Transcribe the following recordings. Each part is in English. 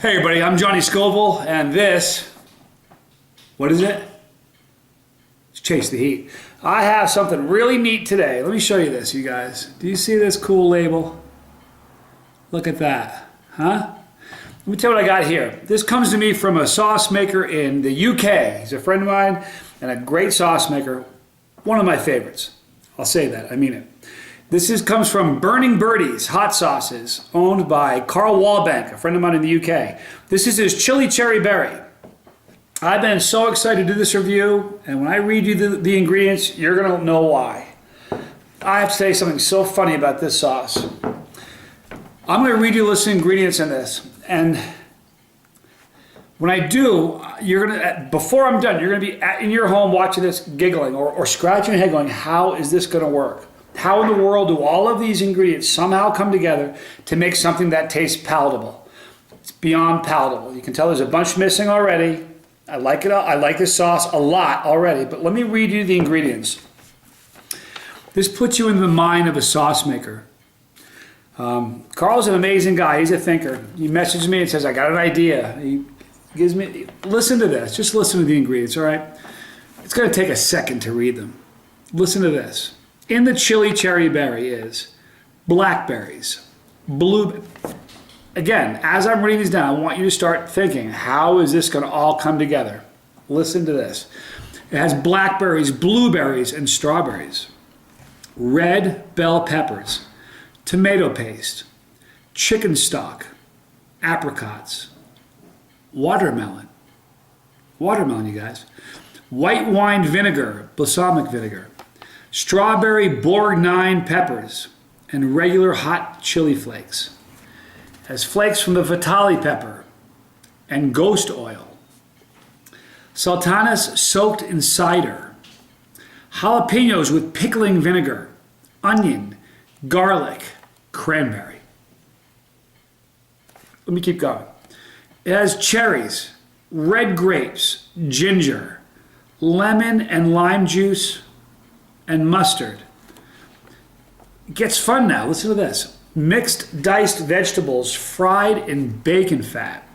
Hey everybody, I'm Johnny Scoville, and this, what is it? It's Chase the Heat. I have something really neat today. Let me show you this, you guys. Do you see this cool label? Look at that, huh? Let me tell you what I got here. This comes to me from a sauce maker in the UK. He's a friend of mine and a great sauce maker. One of my favorites. I'll say that, I mean it. This comes from Burning Bertie's hot sauces, owned by Carl Wallbank, a friend of mine in the UK. This is his chili cherry berry. I've been so excited to do this review, and when I read you the ingredients, you're going to know why. I have to say something so funny about this sauce. I'm going to read you a list of ingredients in this, and when I do, you're going to, before I'm done, you're going to be in your home watching this giggling or scratching your head going, how is this going to work? How in the world do all of these ingredients somehow come together to make something that tastes palatable? It's beyond palatable. You can tell there's a bunch missing already. I like it. I like this sauce a lot already, but let me read you the ingredients. This puts you in the mind of a sauce maker. Carl's an amazing guy. He's a thinker. He messages me and says, I got an idea. He gives me, listen to this. Just listen to the ingredients, all right? It's going to take a second to read them. Listen to this. In the chili cherry berry is blackberries, blue. Again, as I'm reading these down, I want you to start thinking, how is this going to all come together? Listen to this. It has blackberries, blueberries, and strawberries, red bell peppers, tomato paste, chicken stock, apricots, watermelon, you guys, white wine vinegar, balsamic vinegar, strawberry bourguignon peppers, and regular hot chili flakes. It has flakes from the Vitali pepper and ghost oil. Sultanas soaked in cider. Jalapenos with pickling vinegar, onion, garlic, cranberry. Let me keep going. It has cherries, red grapes, ginger, lemon and lime juice, and mustard. It gets fun now. Listen to this. Mixed diced vegetables fried in bacon fat.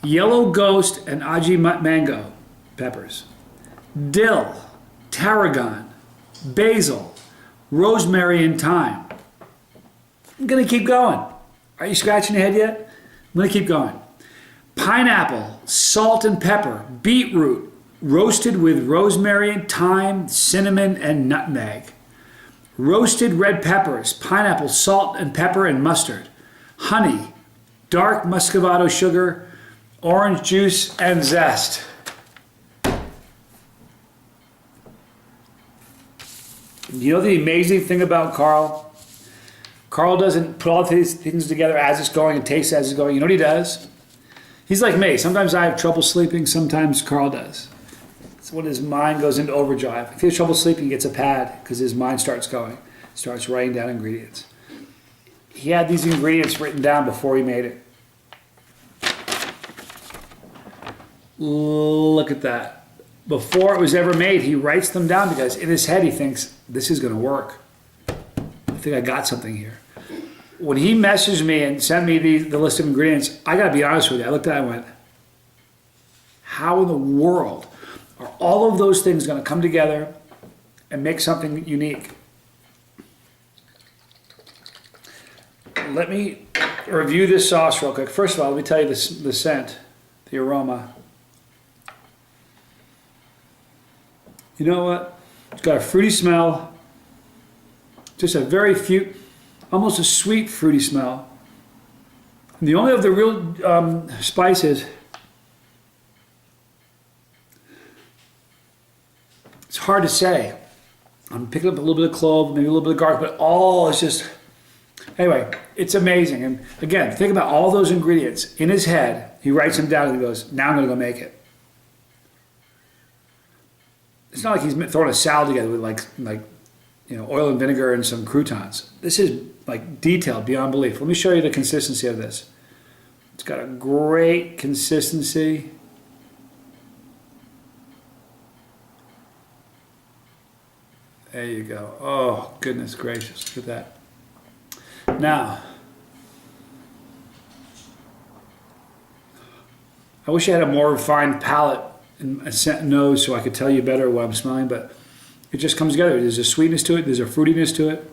Yellow ghost and aji mango peppers. Dill, tarragon, basil, rosemary, and thyme. I'm going to keep going. Are you scratching your head yet? I'm going to keep going. Pineapple, salt and pepper, beetroot, roasted with rosemary and thyme, cinnamon, and nutmeg. Roasted red peppers, pineapple, salt and pepper, and mustard. Honey, dark muscovado sugar, orange juice, and zest. You know the amazing thing about Carl? Carl doesn't put all these things together as it's going and taste as it's going. You know what he does? He's like me. Sometimes I have trouble sleeping. Sometimes Carl does. It's when his mind goes into overdrive. If he has trouble sleeping, he gets a pad because his mind starts going. Starts writing down ingredients. He had these ingredients written down before he made it. Look at that. Before it was ever made, he writes them down because in his head he thinks, this is going to work. I think I got something here. When he messaged me and sent me the list of ingredients, I got to be honest with you. I looked at it and went, how in the world are all of those things going to come together and make something unique? Let me review this sauce real quick. First of all, let me tell you the scent, the aroma. You know what? It's got a fruity smell. Just a very few, almost a sweet fruity smell. And the only of the real spices, it's hard to say. I'm picking up a little bit of clove, maybe a little bit of garlic, but all is just, anyway, it's amazing. And again, think about all those ingredients. In his head, he writes them down and he goes, now I'm going to go make it. It's not like he's throwing a salad together with like oil and vinegar and some croutons. This is like detailed beyond belief. Let me show you the consistency of this. It's got a great consistency. There you go. Oh, goodness gracious. Look at that. Now, I wish I had a more refined palate and a scent nose so I could tell you better what I'm smelling, but it just comes together. There's a sweetness to it. There's a fruitiness to it.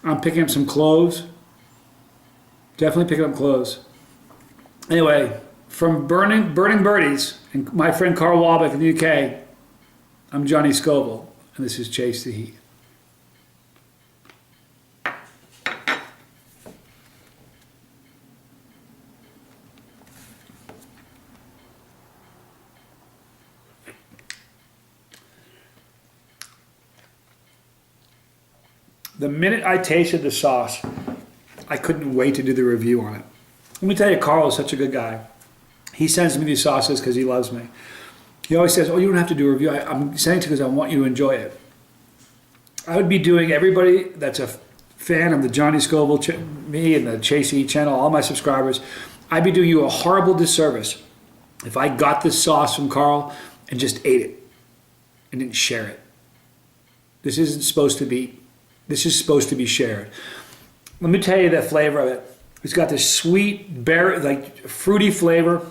I'm picking up some cloves. Definitely picking up cloves. Anyway, from Burning Bertie'S and my friend Carl Wallbank in the UK, I'm Johnny Scoville, and this is Chase the Heat. The minute I tasted the sauce, I couldn't wait to do the review on it. Let me tell you, Carl is such a good guy. He sends me these sauces because he loves me. He always says, oh, you don't have to do a review. I'm sending it to you because I want you to enjoy it. I would be doing everybody that's a fan of the Johnny Scoville, me and the Chasetheheat channel, all my subscribers, I'd be doing you a horrible disservice if I got this sauce from Carl and just ate it and didn't share it. This is supposed to be shared. Let me tell you the flavor of it. It's got this sweet, berry, like fruity flavor.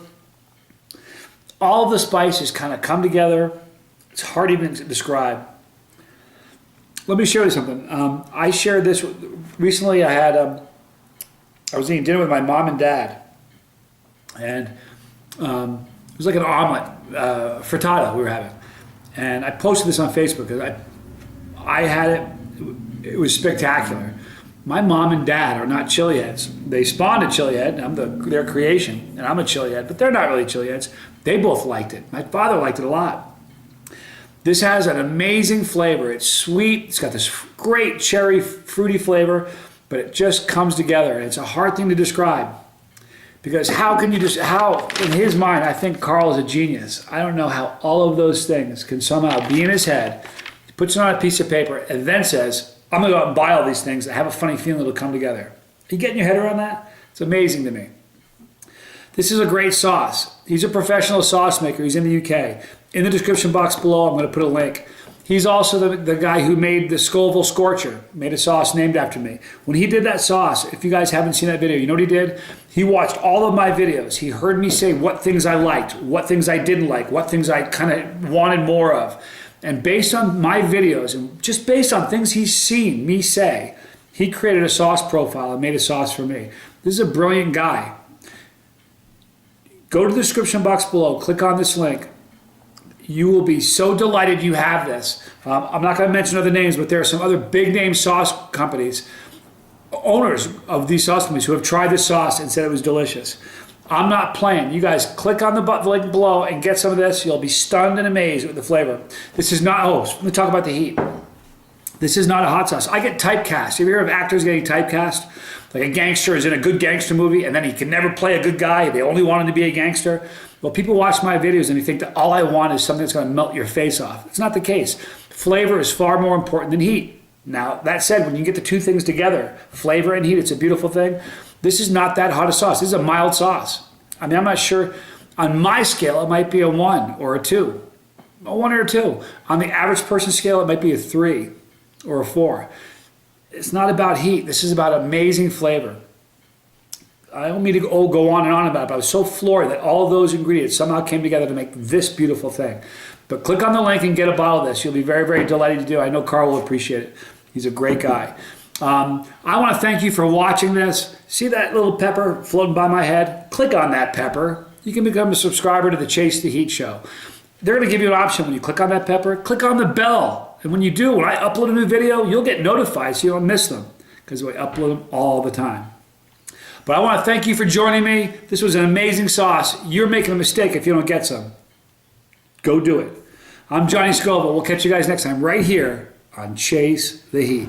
All of the spices kind of come together. It's hard even to describe. Let me show you something. I shared this recently. I was eating dinner with my mom and dad, and it was like an omelet, frittata we were having. And I posted this on Facebook because I had it. It was spectacular. My mom and dad are not chili heads. They spawned a chili head. I'm their creation, and I'm a chili head, but they're not really chili heads. They both liked it. My father liked it a lot. This has an amazing flavor. It's sweet. It's got this great cherry, fruity flavor, but it just comes together. And it's a hard thing to describe because how in his mind, I think Carl is a genius. I don't know how all of those things can somehow be in his head. He puts it on a piece of paper and then says, I'm going to go out and buy all these things. I have a funny feeling it'll come together. Are you getting your head around that? It's amazing to me. This is a great sauce. He's a professional sauce maker. He's in the UK. In the description box below, I'm going to put a link. He's also the guy who made the Scoville Scorcher, made a sauce named after me. When he did that sauce, if you guys haven't seen that video, you know what he did? He watched all of my videos. He heard me say what things I liked, what things I didn't like, what things I kind of wanted more of. And based on my videos and just based on things he's seen me say, he created a sauce profile and made a sauce for me. This is a brilliant guy. Go to the description box below, click on this link. You will be so delighted you have this. I'm not going to mention other names, but there are some other big name sauce companies, owners of these sauce companies who have tried this sauce and said it was delicious. I'm not playing. You guys click on the link below and get some of this. You'll be stunned and amazed with the flavor. This is not, let me talk about the heat. This is not a hot sauce. I get typecast. Have you ever heard of actors getting typecast? Like a gangster is in a good gangster movie and then he can never play a good guy. They only want him to be a gangster. Well, people watch my videos and they think that all I want is something that's going to melt your face off. It's not the case. Flavor is far more important than heat. Now, that said, when you get the two things together, flavor and heat, it's a beautiful thing. This is not that hot a sauce. This is a mild sauce. I mean, I'm not sure. On my scale, it might be a 1 or a 2. A 1 or a 2. On the average person scale, it might be a 3 or a 4. It's not about heat. This is about amazing flavor. I don't mean to go on and on about it, but I was so floored that all of those ingredients somehow came together to make this beautiful thing. But click on the link and get a bottle of this. You'll be very, very delighted to do. I know Carl will appreciate it. He's a great guy. I want to thank you for watching this. See that little pepper floating by my head? Click on that pepper. You can become a subscriber to the Chase the Heat show. They're going to give you an option when you click on that pepper. Click on the bell. And when you do, when I upload a new video, you'll get notified so you don't miss them because we upload them all the time. But I want to thank you for joining me. This was an amazing sauce. You're making a mistake if you don't get some. Go do it. I'm Johnny Scoville. We'll catch you guys next time right here on Chase the Heat.